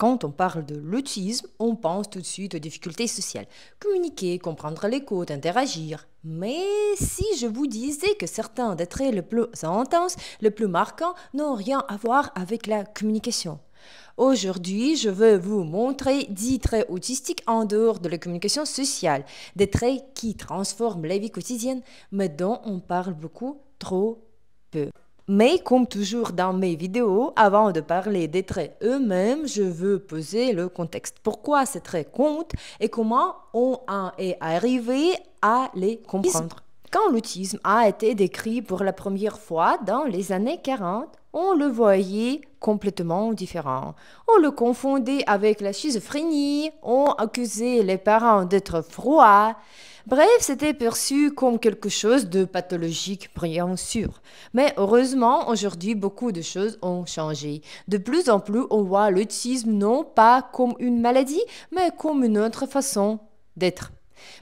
Quand on parle de l'autisme, on pense tout de suite aux difficultés sociales. Communiquer, comprendre les codes, interagir. Mais si je vous disais que certains des traits les plus intenses, les plus marquants, n'ont rien à voir avec la communication. Aujourd'hui, je veux vous montrer 10 traits autistiques en dehors de la communication sociale, des traits qui transforment la vie quotidienne, mais dont on parle beaucoup trop peu. Mais comme toujours dans mes vidéos, avant de parler des traits eux-mêmes, je veux poser le contexte. Pourquoi ces traits comptent et comment on en est arrivé à les comprendre. Quand l'autisme a été décrit pour la première fois dans les années 40, on le voyait complètement différent. On le confondait avec la schizophrénie, on accusait les parents d'être froids. Bref, c'était perçu comme quelque chose de pathologique, bien sûr. Mais heureusement, aujourd'hui, beaucoup de choses ont changé. De plus en plus, on voit l'autisme non pas comme une maladie, mais comme une autre façon d'être.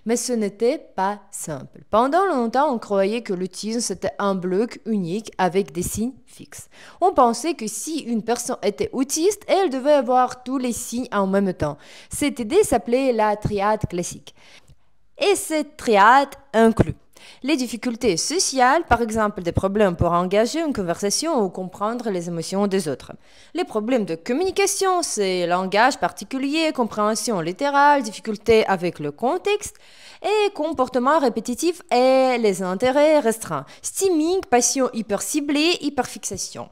Mais ce n'était pas simple. Pendant longtemps, on croyait que l'autisme c'était un bloc unique avec des signes fixes. On pensait que si une personne était autiste, elle devait avoir tous les signes en même temps. Cette idée s'appelait la triade classique. Et cette triade inclut les difficultés sociales, par exemple des problèmes pour engager une conversation ou comprendre les émotions des autres. Les problèmes de communication, c'est langage particulier, compréhension littérale, difficultés avec le contexte, et comportements répétitifs et les intérêts restreints. Stimming, passion hyper ciblée, hyperfixation.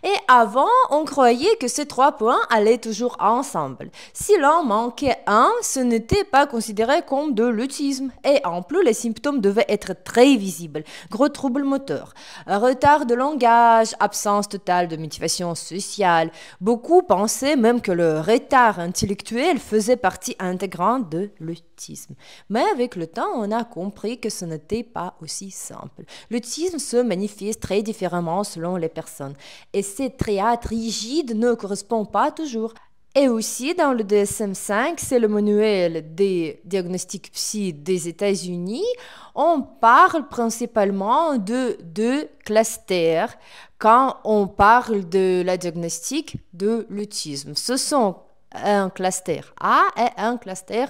Et avant, on croyait que ces 3 points allaient toujours ensemble. Si l'on manquait un, ce n'était pas considéré comme de l'autisme. Et en plus, les symptômes devaient être très visibles. Gros troubles moteurs, retard de langage, absence totale de motivation sociale. Beaucoup pensaient même que le retard intellectuel faisait partie intégrante de l'autisme. Mais avec le temps, on a compris que ce n'était pas aussi simple. L'autisme se manifeste très différemment selon les personnes. Et cette triade rigide ne correspond pas toujours. Et aussi, dans le DSM-5, c'est le manuel des diagnostics psy des États-Unis, on parle principalement de 2 clusters quand on parle de la diagnostic de l'autisme. Ce sont un cluster A et un cluster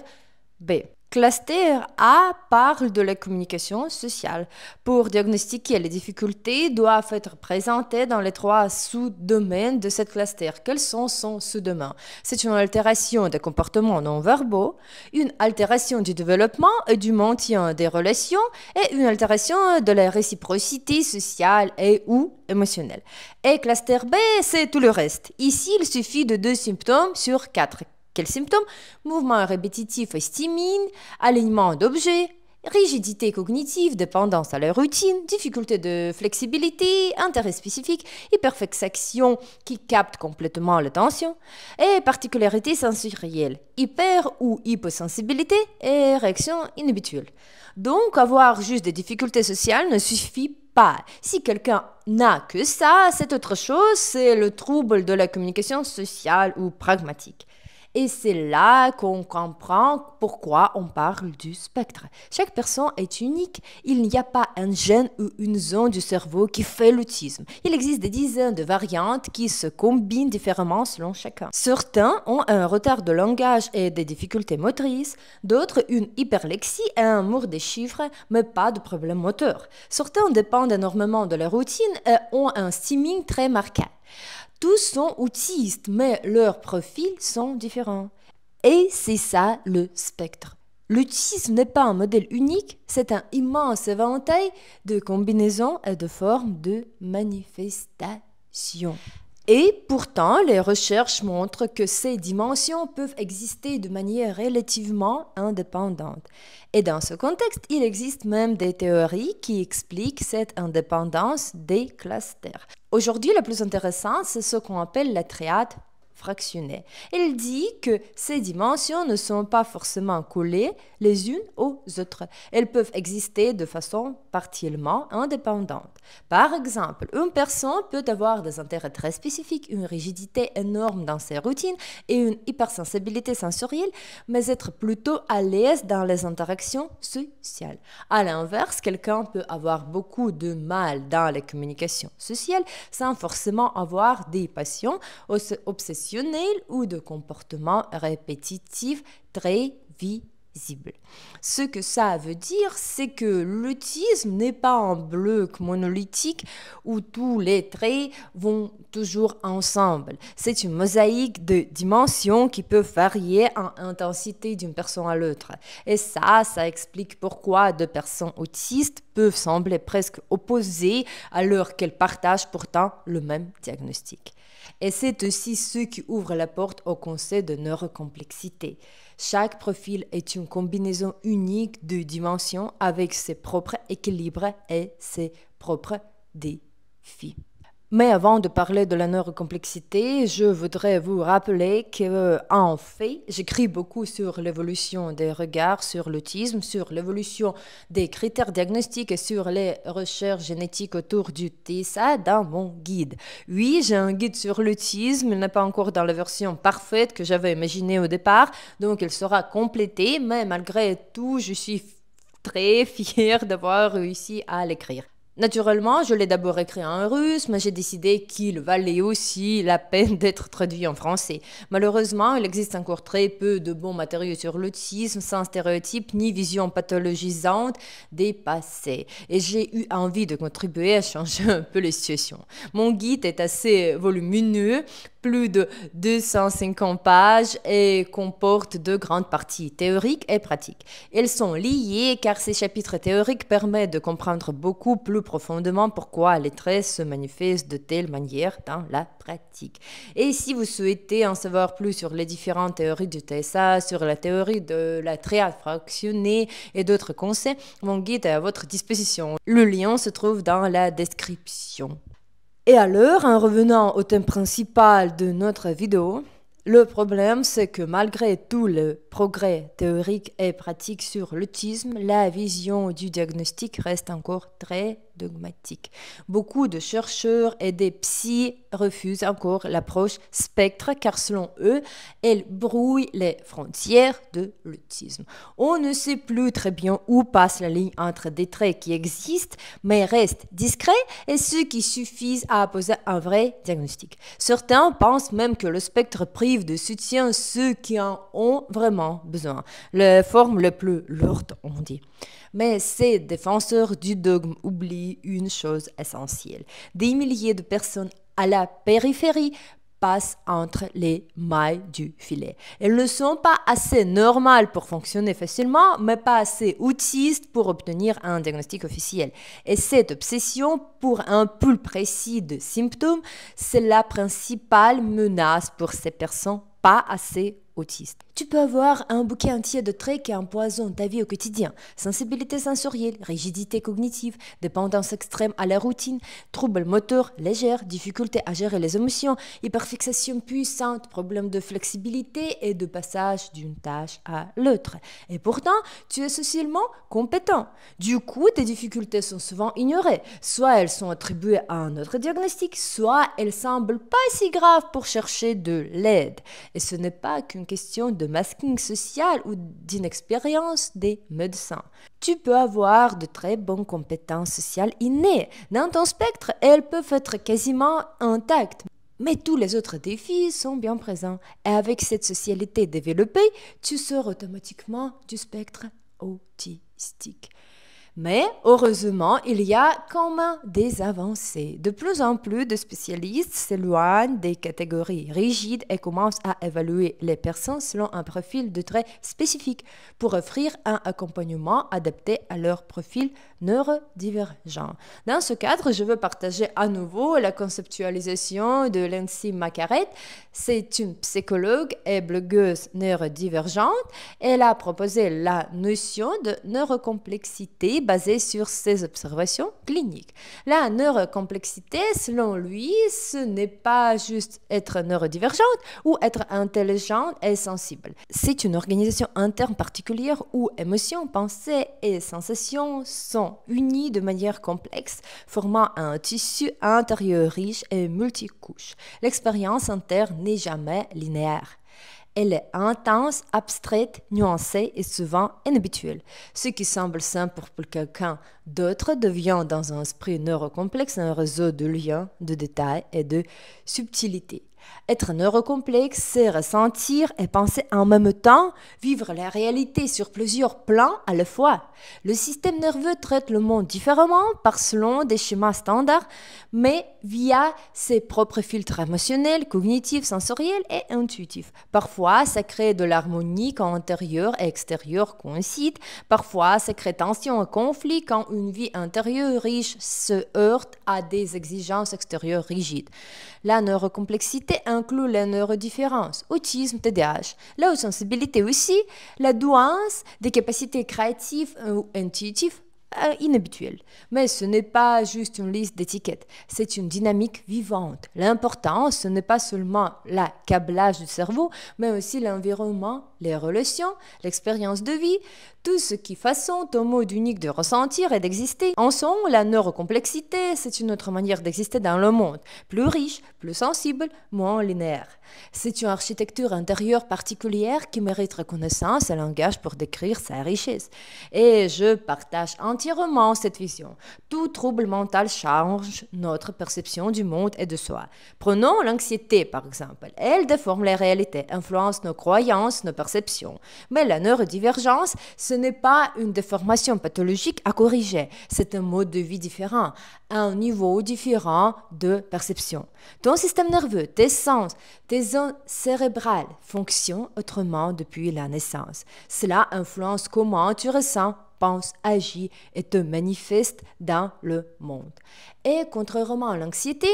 B. Cluster A parle de la communication sociale. Pour diagnostiquer les difficultés, doivent être présentées dans les 3 sous-domaines de cette cluster. Quels sont ces sous-domaines? C'est une altération des comportements non verbaux, une altération du développement et du maintien des relations et une altération de la réciprocité sociale et ou émotionnelle. Et cluster B, c'est tout le reste. Ici, il suffit de 2 symptômes sur 4. Quels symptômes? Mouvement répétitif et stimming, alignement d'objets, rigidité cognitive, dépendance à la routine, difficulté de flexibilité, intérêt spécifique, hyperfixation qui capte complètement l'attention, et particularité sensorielle, hyper ou hyposensibilité et réaction inhabituelle. Donc, avoir juste des difficultés sociales ne suffit pas. Si quelqu'un n'a que ça, c'est autre chose, c'est le trouble de la communication sociale ou pragmatique. Et c'est là qu'on comprend pourquoi on parle du spectre. Chaque personne est unique. Il n'y a pas un gène ou une zone du cerveau qui fait l'autisme. Il existe des dizaines de variantes qui se combinent différemment selon chacun. Certains ont un retard de langage et des difficultés motrices, d'autres une hyperlexie et un amour des chiffres, mais pas de problème moteur. Certains dépendent énormément de la routine et ont un stimming très marqué. Tous sont autistes, mais leurs profils sont différents. Et c'est ça le spectre. L'autisme n'est pas un modèle unique, c'est un immense éventail de combinaisons et de formes de manifestations. Et pourtant, les recherches montrent que ces dimensions peuvent exister de manière relativement indépendante. Et dans ce contexte, il existe même des théories qui expliquent cette indépendance des clusters. Aujourd'hui, le plus intéressant, c'est ce qu'on appelle la triade fractionnée. Elle dit que ces dimensions ne sont pas forcément collées les unes aux autres. Elles peuvent exister de façon partiellement indépendante. Par exemple, une personne peut avoir des intérêts très spécifiques, une rigidité énorme dans ses routines et une hypersensibilité sensorielle, mais être plutôt à l'aise dans les interactions sociales. À l'inverse, quelqu'un peut avoir beaucoup de mal dans les communications sociales sans forcément avoir des passions obsessionnelles ou de comportements répétitifs très visibles. Ce que ça veut dire, c'est que l'autisme n'est pas un bloc monolithique où tous les traits vont toujours ensemble. C'est une mosaïque de dimensions qui peuvent varier en intensité d'une personne à l'autre. Et ça explique pourquoi deux personnes autistes peuvent sembler presque opposées alors qu'elles partagent pourtant le même diagnostic. Et c'est aussi ce qui ouvre la porte au concept de neurocomplexité. Chaque profil est une combinaison unique de dimensions avec ses propres équilibres et ses propres défis. Mais avant de parler de la neurocomplexité, je voudrais vous rappeler qu'en fait, j'écris beaucoup sur l'évolution des regards sur l'autisme, sur l'évolution des critères diagnostiques et sur les recherches génétiques autour du TSA dans mon guide. Oui, j'ai un guide sur l'autisme, il n'est pas encore dans la version parfaite que j'avais imaginée au départ, donc il sera complété, mais malgré tout, je suis très fière d'avoir réussi à l'écrire. Naturellement, je l'ai d'abord écrit en russe, mais j'ai décidé qu'il valait aussi la peine d'être traduit en français. Malheureusement, il existe encore très peu de bons matériaux sur l'autisme, sans stéréotypes ni vision pathologisante des passés. Et j'ai eu envie de contribuer à changer un peu les situations. Mon guide est assez volumineux, plus de 250 pages et comporte deux grandes parties, théoriques et pratiques. Elles sont liées car ces chapitres théoriques permettent de comprendre beaucoup plus profondément pourquoi les traits se manifestent de telle manière dans la pratique. Et si vous souhaitez en savoir plus sur les différentes théories du TSA, sur la théorie de la triade fractionnée et d'autres concepts, mon guide est à votre disposition. Le lien se trouve dans la description. Et alors, en revenant au thème principal de notre vidéo, le problème, c'est que malgré tout le progrès théorique et pratique sur l'autisme, la vision du diagnostic reste encore très dogmatique. Beaucoup de chercheurs et des psys refusent encore l'approche spectre car selon eux, elle brouille les frontières de l'autisme. On ne sait plus très bien où passe la ligne entre des traits qui existent mais restent discrets et ceux qui suffisent à poser un vrai diagnostic. Certains pensent même que le spectre prive de soutien ceux qui en ont vraiment besoin. Les formes les plus lourdes, on dit. Mais ces défenseurs du dogme oublient une chose essentielle. Des milliers de personnes à la périphérie passent entre les mailles du filet. Elles ne sont pas assez normales pour fonctionner facilement, mais pas assez autistes pour obtenir un diagnostic officiel. Et cette obsession pour un pool précis de symptômes, c'est la principale menace pour ces personnes pas assez autistes. Tu peux avoir un bouquet entier de traits qui empoisonnent ta vie au quotidien. Sensibilité sensorielle, rigidité cognitive, dépendance extrême à la routine, troubles moteurs légers, difficulté à gérer les émotions, hyperfixation puissante, problèmes de flexibilité et de passage d'une tâche à l'autre. Et pourtant, tu es socialement compétent. Du coup, tes difficultés sont souvent ignorées. Soit elles sont attribuées à un autre diagnostic, soit elles semblent pas si graves pour chercher de l'aide. Et ce n'est pas qu'une question de masking social ou d'inexpérience des médecins. Tu peux avoir de très bonnes compétences sociales innées. Dans ton spectre, elles peuvent être quasiment intactes. Mais tous les autres défis sont bien présents. Et avec cette socialité développée, tu sors automatiquement du spectre autistique. Mais heureusement, il y a quand même des avancées. De plus en plus de spécialistes s'éloignent des catégories rigides et commencent à évaluer les personnes selon un profil de traits spécifique pour offrir un accompagnement adapté à leur profil neurodivergent. Dans ce cadre, je veux partager à nouveau la conceptualisation de Lindsay Macaret. C'est une psychologue et blogueuse neurodivergente. Elle a proposé la notion de neurocomplexité théorie basée sur ses observations cliniques. La neurocomplexité, selon lui, ce n'est pas juste être neurodivergente ou être intelligente et sensible. C'est une organisation interne particulière où émotions, pensées et sensations sont unies de manière complexe, formant un tissu intérieur riche et multicouche. L'expérience interne n'est jamais linéaire. Elle est intense, abstraite, nuancée et souvent inhabituelle. Ce qui semble simple pour quelqu'un d'autre devient dans un esprit neurocomplexe un réseau de liens, de détails et de subtilités. Être neurocomplexe, c'est ressentir et penser en même temps, vivre la réalité sur plusieurs plans à la fois. Le système nerveux traite le monde différemment selon des schémas standards, mais via ses propres filtres émotionnels, cognitifs, sensoriels et intuitifs. Parfois, ça crée de l'harmonie quand intérieur et extérieur coïncident. Parfois, ça crée tension et conflit quand une vie intérieure riche se heurte à des exigences extérieures rigides. La neurocomplexité inclut la neurodifférence, autisme, TDAH, la haute sensibilité aussi, la douance, des capacités créatives ou intuitives inhabituelles. Mais ce n'est pas juste une liste d'étiquettes, c'est une dynamique vivante. L'important, ce n'est pas seulement le câblage du cerveau, mais aussi l'environnement, les relations, l'expérience de vie, tout ce qui façonne ton mode unique de ressentir et d'exister. En somme, la neurocomplexité, c'est une autre manière d'exister dans le monde, plus riche, plus sensible, moins linéaire. C'est une architecture intérieure particulière qui mérite reconnaissance et langage pour décrire sa richesse. Et je partage entièrement cette vision. Tout trouble mental change notre perception du monde et de soi. Prenons l'anxiété, par exemple. Elle déforme les réalités, influence nos croyances, nos perceptions. Mais la neurodivergence, ce n'est pas une déformation pathologique à corriger. C'est un mode de vie différent, un niveau différent de perception. Ton système nerveux, tes sens, tes zones cérébrales fonctionnent autrement depuis la naissance. Cela influence comment tu ressens, penses, agis et te manifestes dans le monde. Et contrairement à l'anxiété,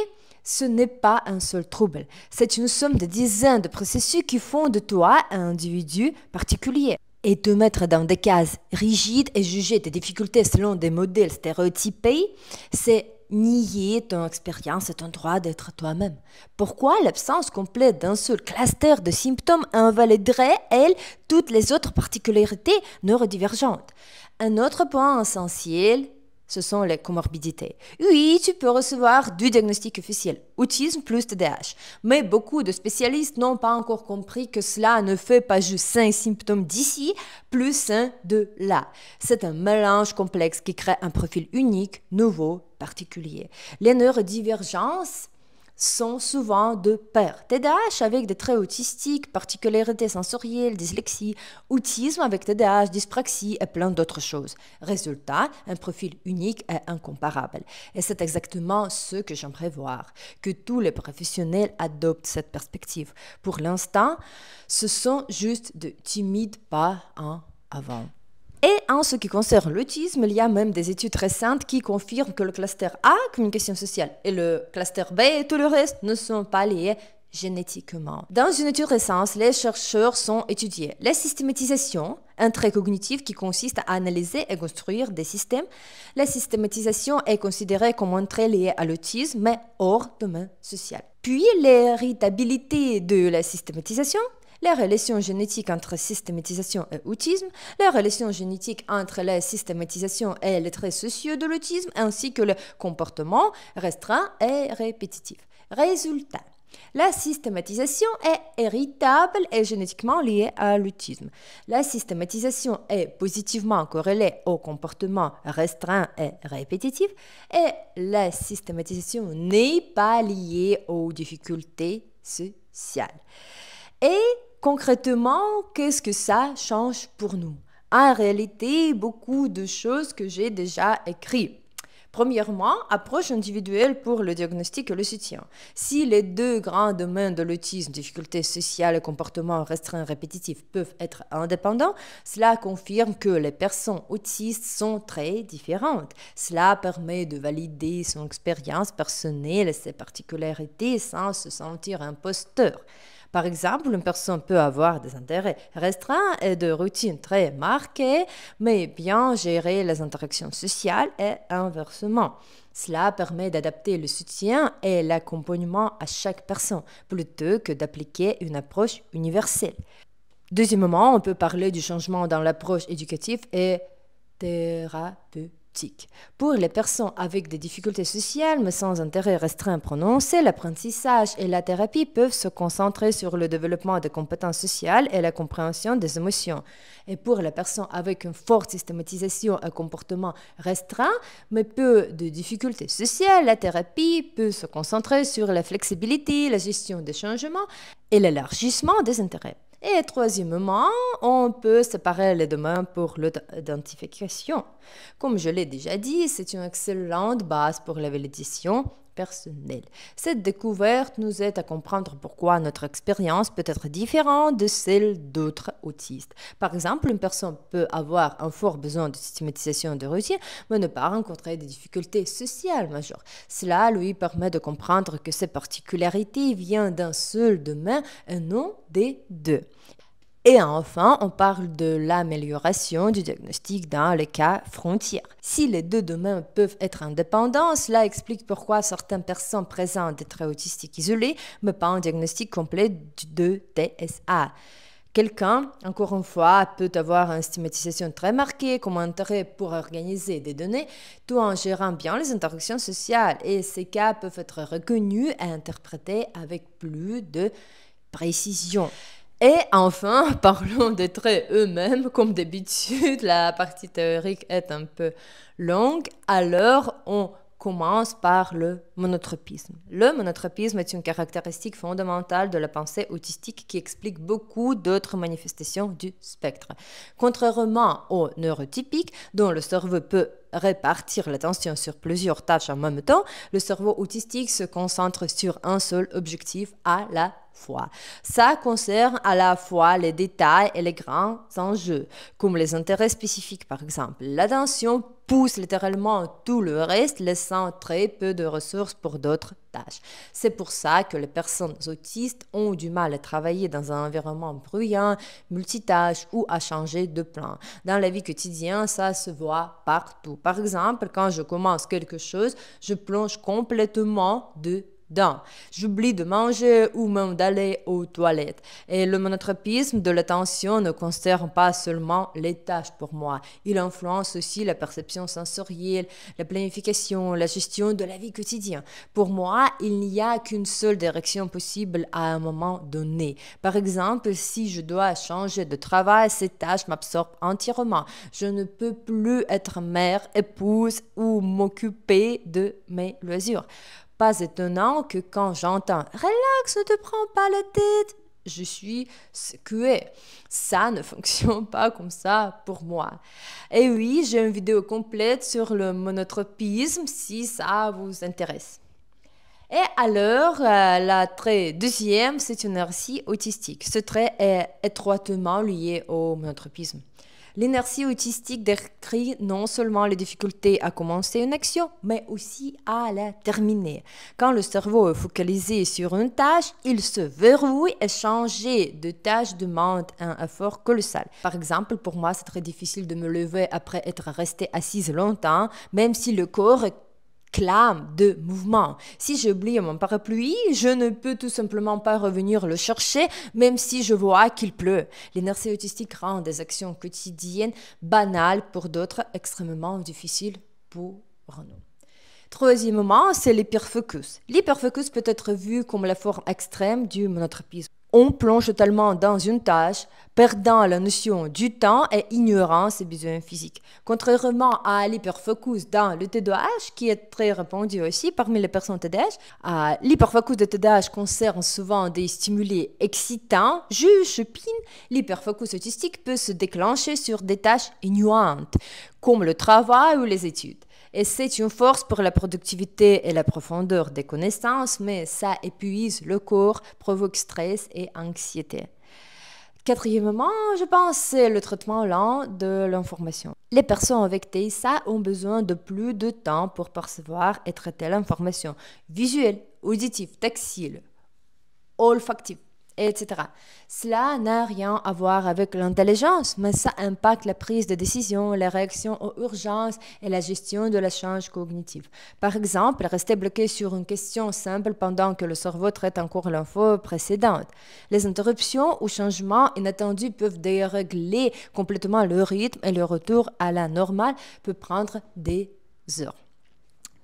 ce n'est pas un seul trouble. C'est une somme de dizaines de processus qui font de toi un individu particulier. Et te mettre dans des cases rigides et juger tes difficultés selon des modèles stéréotypés, c'est nier ton expérience et ton droit d'être toi-même. Pourquoi l'absence complète d'un seul cluster de symptômes invaliderait, elle, toutes les autres particularités neurodivergentes? Un autre point essentiel, ce sont les comorbidités. Oui, tu peux recevoir du diagnostic officiel, autisme plus TDAH, mais beaucoup de spécialistes n'ont pas encore compris que cela ne fait pas juste 5 symptômes d'ici, plus un de là. C'est un mélange complexe qui crée un profil unique, nouveau, particulier. Les neurodivergences sont souvent de pair. TDAH avec des traits autistiques, particularités sensorielles, dyslexie, autisme avec TDAH, dyspraxie et plein d'autres choses. Résultat, un profil unique et incomparable. Et c'est exactement ce que j'aimerais voir, que tous les professionnels adoptent cette perspective. Pour l'instant, ce sont juste de timides pas en avant. Et en ce qui concerne l'autisme, il y a même des études récentes qui confirment que le cluster A, communication sociale, et le cluster B et tout le reste ne sont pas liés génétiquement. Dans une étude récente, les chercheurs ont étudié la systématisation, un trait cognitif qui consiste à analyser et construire des systèmes. La systématisation est considérée comme un trait lié à l'autisme, mais hors domaine social. Puis l'héritabilité de la systématisation, les relations génétiques entre systématisation et autisme, les relations génétiques entre la systématisation et les traits sociaux de l'autisme, ainsi que le comportement restreint et répétitif. Résultat, la systématisation est héritable et génétiquement liée à l'autisme. La systématisation est positivement corrélée au comportement restreint et répétitif et la systématisation n'est pas liée aux difficultés sociales. Et concrètement, qu'est-ce que ça change pour nous? En réalité, beaucoup de choses que j'ai déjà écrites. Premièrement, approche individuelle pour le diagnostic et le soutien. Si les deux grands domaines de l'autisme, difficultés sociales et comportements restreints répétitifs, peuvent être indépendants, cela confirme que les personnes autistes sont très différentes. Cela permet de valider son expérience personnelle et ses particularités sans se sentir imposteur. Par exemple, une personne peut avoir des intérêts restreints et de routines très marquées, mais bien gérer les interactions sociales et inversement. Cela permet d'adapter le soutien et l'accompagnement à chaque personne, plutôt que d'appliquer une approche universelle. Deuxièmement, on peut parler du changement dans l'approche éducative et thérapeutique. Pour les personnes avec des difficultés sociales mais sans intérêt restreint prononcé, l'apprentissage et la thérapie peuvent se concentrer sur le développement des compétences sociales et la compréhension des émotions. Et pour les personnes avec une forte systématisation et comportement restreint mais peu de difficultés sociales, la thérapie peut se concentrer sur la flexibilité, la gestion des changements et l'élargissement des intérêts. Et troisièmement, on peut séparer les domaines pour l'identification. Comme je l'ai déjà dit, c'est une excellente base pour la validation personnelle. Cette découverte nous aide à comprendre pourquoi notre expérience peut être différente de celle d'autres autistes. Par exemple, une personne peut avoir un fort besoin de systématisation de routine, mais ne pas rencontrer des difficultés sociales majeures. Cela lui permet de comprendre que ces particularités viennent d'un seul domaine et non des deux. Et enfin, on parle de l'amélioration du diagnostic dans les cas frontières. Si les deux domaines peuvent être indépendants, cela explique pourquoi certaines personnes présentent des traits autistiques isolés, mais pas un diagnostic complet de TSA. Quelqu'un, encore une fois, peut avoir une stigmatisation très marquée comme intérêt pour organiser des données, tout en gérant bien les interactions sociales. Et ces cas peuvent être reconnus et interprétés avec plus de précision. Et enfin, parlons des traits eux-mêmes. Comme d'habitude, la partie théorique est un peu longue, alors on commence par le monotropisme. Le monotropisme est une caractéristique fondamentale de la pensée autistique qui explique beaucoup d'autres manifestations du spectre. Contrairement au neurotypique, dont le cerveau peut répartir l'attention sur plusieurs tâches en même temps, le cerveau autistique se concentre sur un seul objectif à la fois. Ça concerne à la fois les détails et les grands enjeux, comme les intérêts spécifiques par exemple. L'attention pousse littéralement tout le reste, laissant très peu de ressources pour d'autres tâches. C'est pour ça que les personnes autistes ont du mal à travailler dans un environnement bruyant, multitâche ou à changer de plan. Dans la vie quotidienne, ça se voit partout. Par exemple, quand je commence quelque chose, je plonge complètement dedans. J'oublie de manger ou même d'aller aux toilettes. Et le monotropisme de l'attention ne concerne pas seulement les tâches pour moi. Il influence aussi la perception sensorielle, la planification, la gestion de la vie quotidienne. Pour moi, il n'y a qu'une seule direction possible à un moment donné. Par exemple, si je dois changer de travail, cette tâche m'absorbe entièrement. Je ne peux plus être mère, épouse ou m'occuper de mes loisirs. Pas étonnant que quand j'entends « Relax, ne te prends pas la tête », je suis secouée. Ça ne fonctionne pas comme ça pour moi. Et oui, j'ai une vidéo complète sur le monotropisme si ça vous intéresse. Et alors, la trait deuxième, c'est une inertie autistique. Ce trait est étroitement lié au monotropisme. L'inertie autistique décrit non seulement les difficultés à commencer une action, mais aussi à la terminer. Quand le cerveau est focalisé sur une tâche, il se verrouille et changer de tâche demande un effort colossal. Par exemple, pour moi, c'est très difficile de me lever après être resté assise longtemps, même si le corps clame de mouvement. Si j'oublie mon parapluie, je ne peux tout simplement pas revenir le chercher, même si je vois qu'il pleut. L'inertie autistique rend des actions quotidiennes banales pour d'autres, extrêmement difficiles pour nous. Troisièmement, c'est l'hyperfocus. L'hyperfocus peut être vu comme la forme extrême du monotropisme. On plonge totalement dans une tâche, perdant la notion du temps et ignorant ses besoins physiques. Contrairement à l'hyperfocus dans le TDAH, qui est très répandu aussi parmi les personnes TDAH, l'hyperfocus de TDAH concerne souvent des stimuli excitants, jeux, shopping. L'hyperfocus autistique peut se déclencher sur des tâches ignorantes, comme le travail ou les études. Et c'est une force pour la productivité et la profondeur des connaissances, mais ça épuise le corps, provoque stress et anxiété. Quatrièmement, je pense, c'est le traitement lent de l'information. Les personnes avec TSA ont besoin de plus de temps pour percevoir et traiter l'information visuelle, auditive, tactile, olfactive etc. Cela n'a rien à voir avec l'intelligence, mais ça impacte la prise de décision, les réactions aux urgences et la gestion de la charge cognitive. Par exemple, rester bloqué sur une question simple pendant que le cerveau traite encore l'info précédente. Les interruptions ou changements inattendus peuvent dérégler complètement le rythme et le retour à la normale peut prendre des heures.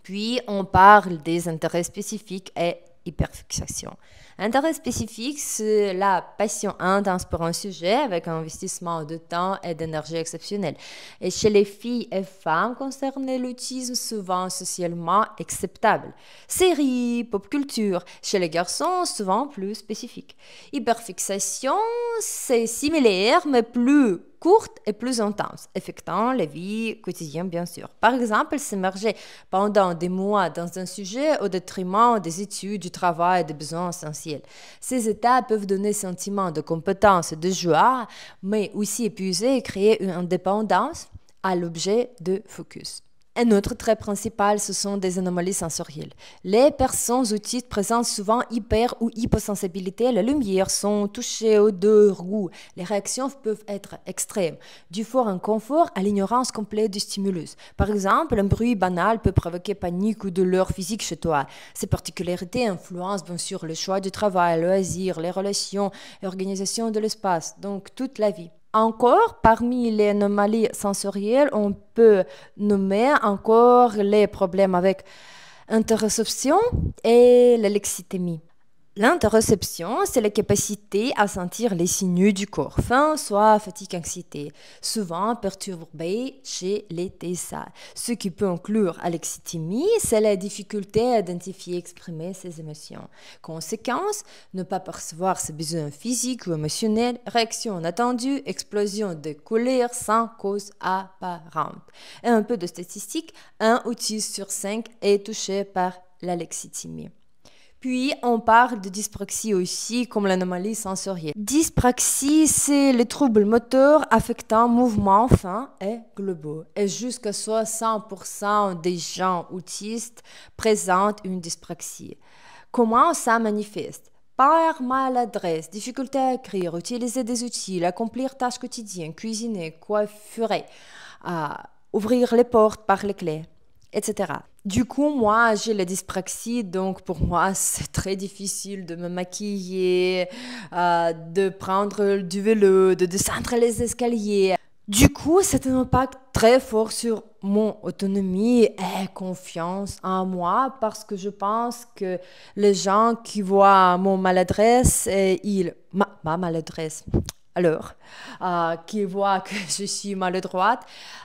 Puis, on parle des intérêts spécifiques et hyperfixation. Intérêt spécifique, c'est la passion intense pour un sujet avec un investissement de temps et d'énergie exceptionnel. Et chez les filles et femmes concernées, l'autisme souvent socialement acceptable. Séries, pop culture. Chez les garçons, souvent plus spécifique. Hyperfixation, c'est similaire mais plus courte et plus intense, affectant la vie quotidienne bien sûr. Par exemple, s'immerger pendant des mois dans un sujet au détriment des études, du travail et des besoins essentiels. Ces états peuvent donner un sentiment de compétence et de joie, mais aussi épuiser et créer une indépendance à l'objet de focus. Un autre trait principal, ce sont des anomalies sensorielles. Les personnes autistes présentent souvent hyper ou hyposensibilité à la lumière, sont touchées aux deux goûts. Les réactions peuvent être extrêmes, du fort inconfort à l'ignorance complète du stimulus. Par exemple, un bruit banal peut provoquer panique ou douleur physique chez toi. Ces particularités influencent bien sûr le choix du travail, le loisir, les relations, l'organisation de l'espace, donc toute la vie. Encore, parmi les anomalies sensorielles, on peut nommer encore les problèmes avec interoception et l'alexithymie. L'interoception, c'est la capacité à sentir les signaux du corps, faim, soif, fatigue, anxiété, souvent perturbée chez les TSA. Ce qui peut inclure alexithymie, c'est la difficulté à identifier et exprimer ses émotions. Conséquence, ne pas percevoir ses besoins physiques ou émotionnels, réaction inattendue, explosion de colère sans cause apparente. Et un peu de statistiques, un autiste sur 5 est touché par l'alexithymie. Puis, on parle de dyspraxie aussi, comme l'anomalie sensorielle. Dyspraxie, c'est le trouble moteur affectant mouvements fins et globaux. Et jusqu'à 60% des gens autistes présentent une dyspraxie. Comment ça manifeste? Par maladresse, difficulté à écrire, utiliser des outils, accomplir tâches quotidiennes, cuisiner, coiffurer, ouvrir les portes par les clés, etc. Du coup, moi, j'ai la dyspraxie, donc pour moi, c'est très difficile de me maquiller, de prendre du vélo, de descendre les escaliers. Du coup, c'est un impact très fort sur mon autonomie et confiance en moi parce que je pense que les gens qui voient mon maladresse, ma maladresse, alors, qui voient que je suis maladroite,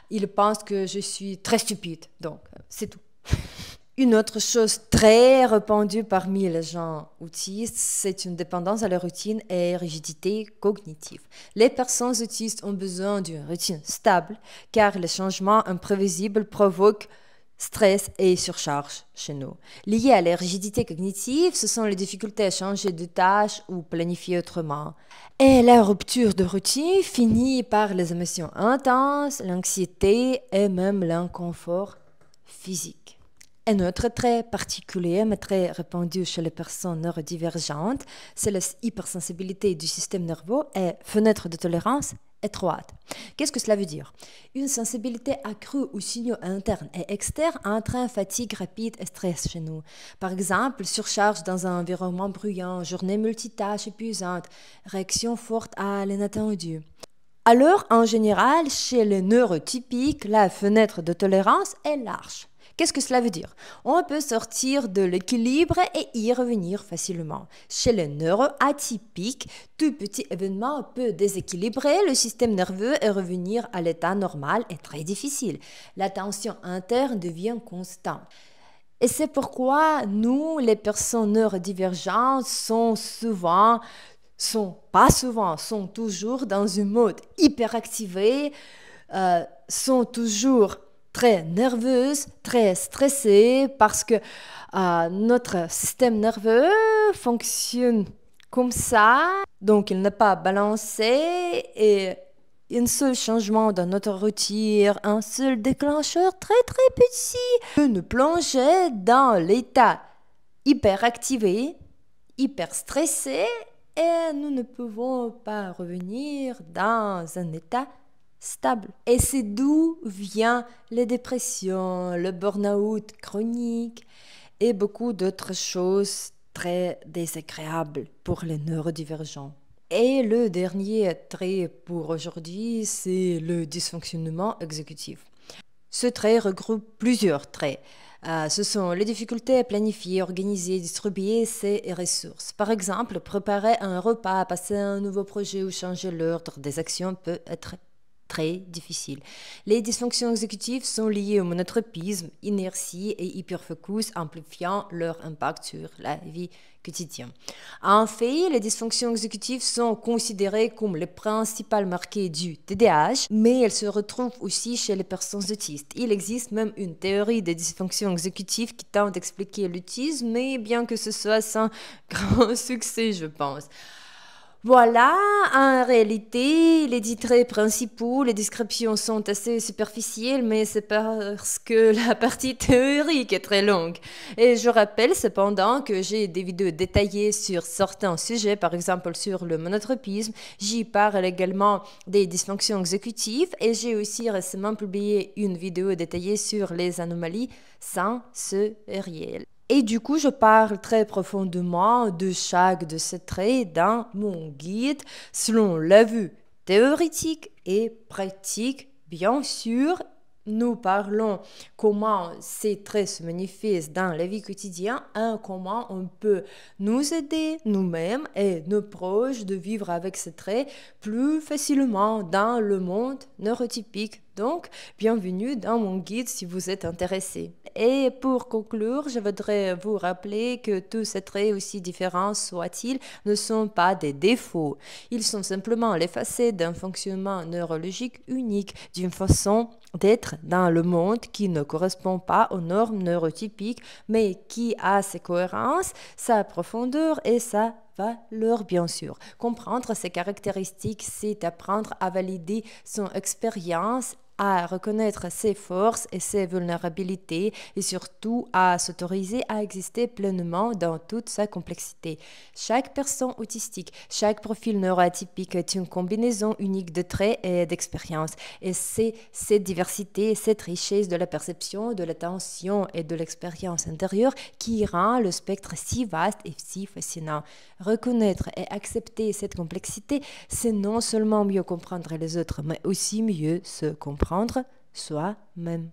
ils pensent que je suis très stupide. Donc, c'est tout. Une autre chose très répandue parmi les gens autistes, c'est une dépendance à la routine et rigidité cognitive. Les personnes autistes ont besoin d'une routine stable car les changements imprévisibles provoquent stress et surcharge chez nous. Liées à la rigidité cognitive, ce sont les difficultés à changer de tâche ou planifier autrement. Et la rupture de routine finit par les émotions intenses, l'anxiété et même l'inconfort physique. Un autre trait particulier, mais très répandu chez les personnes neurodivergentes, c'est la hypersensibilité du système nerveux et fenêtre de tolérance étroite. Qu'est-ce que cela veut dire? Une sensibilité accrue aux signaux internes et externes entraîne fatigue rapide et stress chez nous. Par exemple, surcharge dans un environnement bruyant, journée multitâche épuisante, réaction forte à l'inattendu. Alors, en général, chez les neurotypiques, la fenêtre de tolérance est large. Qu'est-ce que cela veut dire? On peut sortir de l'équilibre et y revenir facilement. Chez les neuroatypiques, tout petit événement peut déséquilibrer le système nerveux et revenir à l'état normal est très difficile. La tension interne devient constante. Et c'est pourquoi nous, les personnes neurodivergentes, sont toujours dans un mode hyperactivé, sont toujours très nerveuse, très stressée parce que notre système nerveux fonctionne comme ça, donc il n'est pas balancé et un seul changement dans notre routine, un seul déclencheur très très petit peut nous plonger dans l'état hyperactivé, hyper stressé et nous ne pouvons pas revenir dans un état stable. Et c'est d'où viennent les dépressions, le burn-out chronique et beaucoup d'autres choses très désagréables pour les neurodivergents. Et le dernier trait pour aujourd'hui, c'est le dysfonctionnement exécutif. Ce trait regroupe plusieurs traits. Ce sont les difficultés à planifier, organiser, distribuer ses ressources. Par exemple, préparer un repas, passer un nouveau projet ou changer l'ordre des actions peut être très difficile. Les dysfonctions exécutives sont liées au monotropisme, inertie et hyperfocus, amplifiant leur impact sur la vie quotidienne. En fait, les dysfonctions exécutives sont considérées comme les principales marquées du TDAH, mais elles se retrouvent aussi chez les personnes autistes. Il existe même une théorie des dysfonctions exécutives qui tente d'expliquer l'autisme, mais bien que ce soit sans grand succès, je pense. Voilà, en réalité, les 10 traits principaux, les descriptions sont assez superficielles, mais c'est parce que la partie théorique est très longue. Et je rappelle cependant que j'ai des vidéos détaillées sur certains sujets, par exemple sur le monotropisme. J'y parle également des dysfonctions exécutives et j'ai aussi récemment publié une vidéo détaillée sur les anomalies sensorielles. Et du coup, je parle très profondément de chaque de ces traits dans mon guide selon la vue théorique et pratique. Bien sûr, nous parlons comment ces traits se manifestent dans la vie quotidienne et comment on peut nous aider nous-mêmes et nos proches de vivre avec ces traits plus facilement dans le monde neurotypique. Donc, bienvenue dans mon guide si vous êtes intéressé. Et pour conclure, je voudrais vous rappeler que tous ces traits, aussi différents soient-ils, ne sont pas des défauts. Ils sont simplement les facettes d'un fonctionnement neurologique unique, d'une façon d'être dans le monde qui ne correspond pas aux normes neurotypiques, mais qui a ses cohérences, sa profondeur et sa valeur, bien sûr. Comprendre ces caractéristiques, c'est apprendre à valider son expérience, à reconnaître ses forces et ses vulnérabilités et surtout à s'autoriser à exister pleinement dans toute sa complexité. Chaque personne autistique, chaque profil neuroatypique est une combinaison unique de traits et d'expériences. Et c'est cette diversité, cette richesse de la perception, de l'attention et de l'expérience intérieure qui rend le spectre si vaste et si fascinant. Reconnaître et accepter cette complexité, c'est non seulement mieux comprendre les autres, mais aussi mieux se comprendre soi-même.